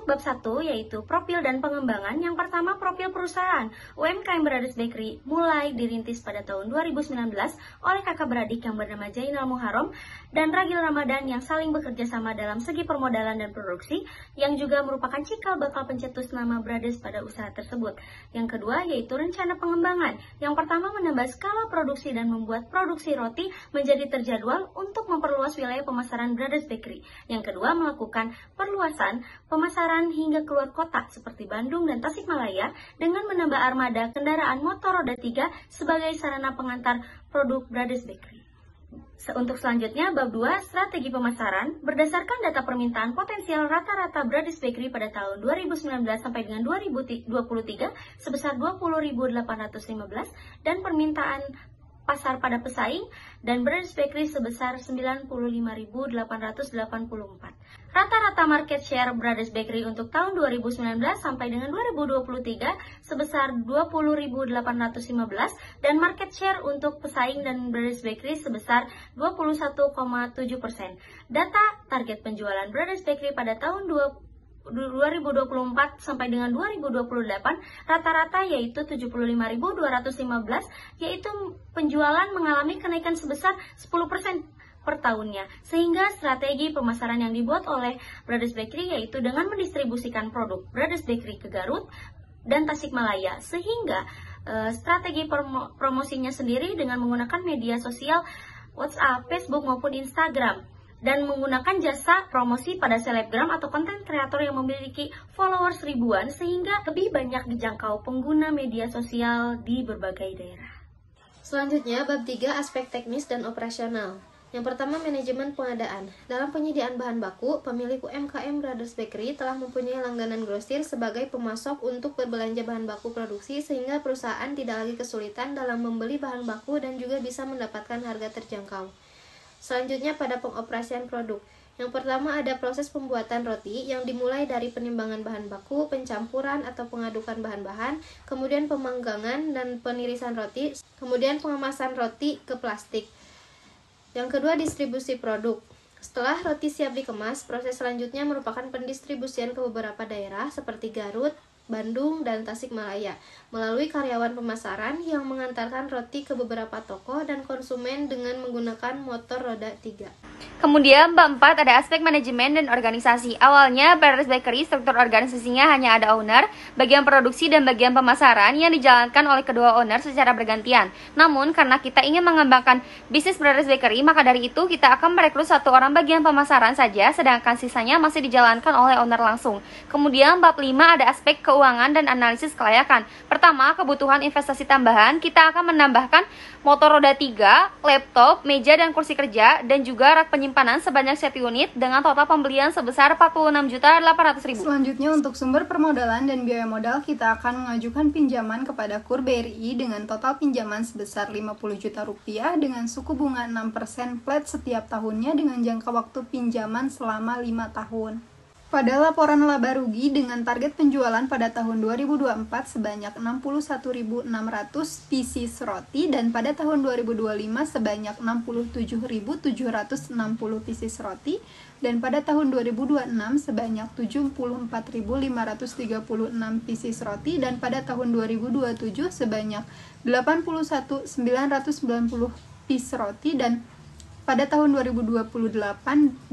Untuk bab 1 yaitu profil dan pengembangan. Yang pertama, profil perusahaan. UMKM Brothers Bakery mulai dirintis pada tahun 2019 oleh kakak beradik yang bernama Jainal Muharram dan Ragil Ramadan yang saling bekerja sama dalam segi permodalan dan produksi, yang juga merupakan cikal bakal pencetus nama Brothers pada usaha tersebut. Yang kedua yaitu rencana pengembangan. Yang pertama, menambah skala produksi dan membuat produksi roti menjadi terjadwal untuk memperluas wilayah pemasaran Brothers Bakery. Yang kedua, melakukan perluasan pemasaran hingga keluar kota seperti Bandung dan Tasikmalaya dengan menambah armada kendaraan motor roda 3 sebagai sarana pengantar produk Brothers Bakery. Untuk selanjutnya, bab 2, strategi pemasaran. Berdasarkan data permintaan potensial rata-rata Brothers Bakery pada tahun 2019 sampai dengan 2023 sebesar 20.815 dan permintaan pasar pada pesaing dan Brothers Bakery sebesar 95.884. Rata-rata market share Brothers Bakery untuk tahun 2019 sampai dengan 2023 sebesar 20.815 dan market share untuk pesaing dan Brothers Bakery sebesar 21,7%. Data target penjualan Brothers Bakery pada tahun 2024 sampai dengan 2028 rata-rata yaitu 75.215, yaitu penjualan mengalami kenaikan sebesar 10% per tahunnya, sehingga strategi pemasaran yang dibuat oleh Brothers Bakery yaitu dengan mendistribusikan produk Brothers Bakery ke Garut dan Tasikmalaya, sehingga strategi promosinya sendiri dengan menggunakan media sosial WhatsApp, Facebook maupun Instagram, dan menggunakan jasa promosi pada selebgram atau konten kreator yang memiliki followers ribuan sehingga lebih banyak dijangkau pengguna media sosial di berbagai daerah. Selanjutnya, bab 3, aspek teknis dan operasional. Yang pertama, manajemen pengadaan. Dalam penyediaan bahan baku, pemilik UMKM Brothers Bakery telah mempunyai langganan grosir sebagai pemasok untuk berbelanja bahan baku produksi sehingga perusahaan tidak lagi kesulitan dalam membeli bahan baku dan juga bisa mendapatkan harga terjangkau. Selanjutnya, pada pengoperasian produk. Yang pertama, ada proses pembuatan roti yang dimulai dari penimbangan bahan baku, pencampuran atau pengadukan bahan-bahan, kemudian pemanggangan dan penirisan roti, kemudian pengemasan roti ke plastik. Yang kedua, distribusi produk. Setelah roti siap dikemas, proses selanjutnya merupakan pendistribusian ke beberapa daerah seperti Garut, Bandung, dan Tasikmalaya melalui karyawan pemasaran yang mengantarkan roti ke beberapa toko dan konsumen dengan menggunakan motor roda 3. Kemudian bab 4 ada aspek manajemen dan organisasi. Awalnya Brothers Bakery struktur organisasinya hanya ada owner, bagian produksi dan bagian pemasaran yang dijalankan oleh kedua owner secara bergantian. Namun karena kita ingin mengembangkan bisnis Brothers Bakery, maka dari itu kita akan merekrut satu orang bagian pemasaran saja, sedangkan sisanya masih dijalankan oleh owner langsung. Kemudian bab 5 ada aspek keuangan dan analisis kelayakan. Pertama, kebutuhan investasi tambahan. Kita akan menambahkan motor roda 3, laptop, meja dan kursi kerja, dan juga rak penyimpanan sebanyak 1 unit dengan total pembelian sebesar 46.800.000. Selanjutnya, untuk sumber permodalan dan biaya modal, kita akan mengajukan pinjaman kepada KUR BRI dengan total pinjaman sebesar 50 juta rupiah dengan suku bunga 6% flat setiap tahunnya dengan jangka waktu pinjaman selama 5 tahun. Pada laporan laba rugi dengan target penjualan pada tahun 2024 sebanyak 61.600 pieces roti dan pada tahun 2025 sebanyak 67.760 pieces roti dan pada tahun 2026 sebanyak 74.536 pieces roti dan pada tahun 2027 sebanyak 81.990 pieces roti dan pada tahun 2028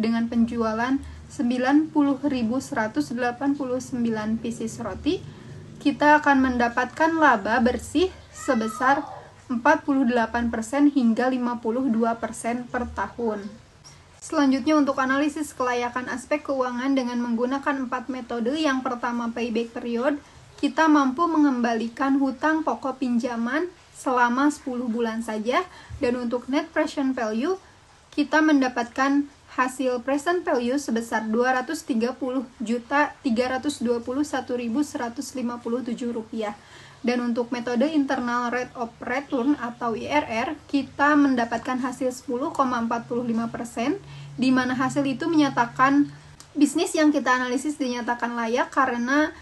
dengan penjualan 90.189 pieces roti, kita akan mendapatkan laba bersih sebesar 48% hingga 52% per tahun. Selanjutnya, untuk analisis kelayakan aspek keuangan dengan menggunakan 4 metode. Yang pertama, payback period. Kita mampu mengembalikan hutang pokok pinjaman selama 10 bulan saja. Dan untuk net present value, kita mendapatkan hasil present value sebesar Rp203.321.157. Dan untuk metode internal rate of return atau IRR, kita mendapatkan hasil 10,45%, di mana hasil itu menyatakan bisnis yang kita analisis dinyatakan layak karena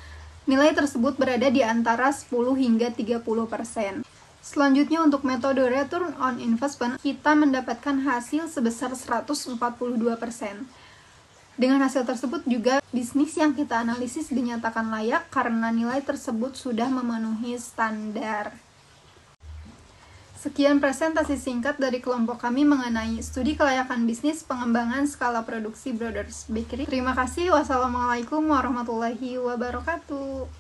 nilai tersebut berada di antara 10 hingga 30%. Selanjutnya, untuk metode return on investment, kita mendapatkan hasil sebesar 142%. Dengan hasil tersebut juga bisnis yang kita analisis dinyatakan layak karena nilai tersebut sudah memenuhi standar. Sekian presentasi singkat dari kelompok kami mengenai studi kelayakan bisnis pengembangan skala produksi Brothers Bakery. Terima kasih. Wassalamualaikum warahmatullahi wabarakatuh.